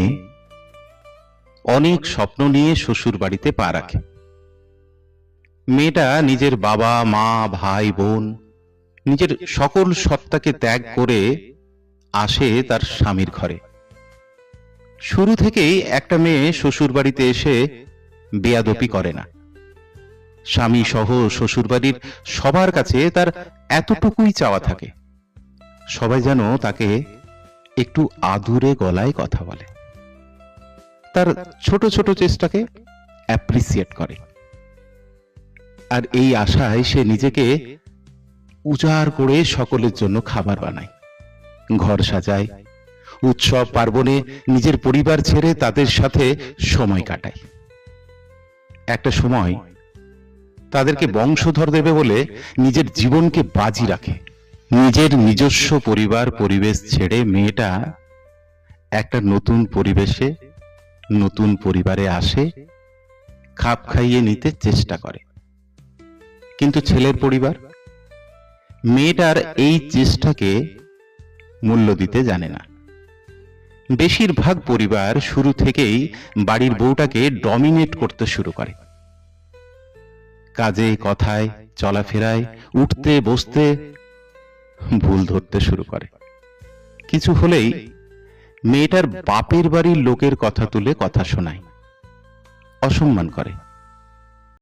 মেয়ে অনেক স্বপ্ন নিয়ে শ্বশুর বাড়িতে পা রাখে। মেয়েটা নিজের বাবা মা ভাই বোন নিজের সকল সত্তাকে ত্যাগ করে আসে তার স্বামীর ঘরে। শুরু থেকেই একটা মেয়ে শ্বশুর বাড়িতে এসে বেয়াদপি করে না। স্বামী সহ শ্বশুরবাড়ির সবার কাছে তার এতটুকুই চাওয়া থাকে, সবাই যেন তাকে একটু আদুরে গলায় কথা বলে, তার ছোট ছোট চেষ্টাকে অ্যাপ্রিসিয়েট করে। আর এই আশায় সে নিজেকে উজাড় করে সকলের জন্য খাবার বানায়, ঘর সাজায়, উৎসব পার্বণে নিজের পরিবার ছেড়ে তাদের সাথে সময় কাটায়। একটা সময় তাদেরকে বংশধর দেবে বলে নিজের জীবনকে বাজি রাখে। নিজের নিজস্ব পরিবার পরিবেশ ছেড়ে মেয়েটা একটা নতুন পরিবেশে নতুন পরিবারে আসে, খাপ খাইয়ে নিতে চেষ্টা করে। কিন্তু ছেলের পরিবার মেয়েটার এই চেষ্টাকে মূল্য দিতে জানে না। বেশিরভাগ পরিবার শুরু থেকেই বাড়ির বউটাকে ডমিনেট করতে শুরু করে। কাজে কথায় চলাফেরায় উঠতে বসতে ভুল ধরতে শুরু করে। কিছু হলেই মেয়েটার বাপের বাড়ির লোকের কথা তুলে কথা শোনায়, অসম্মান করে।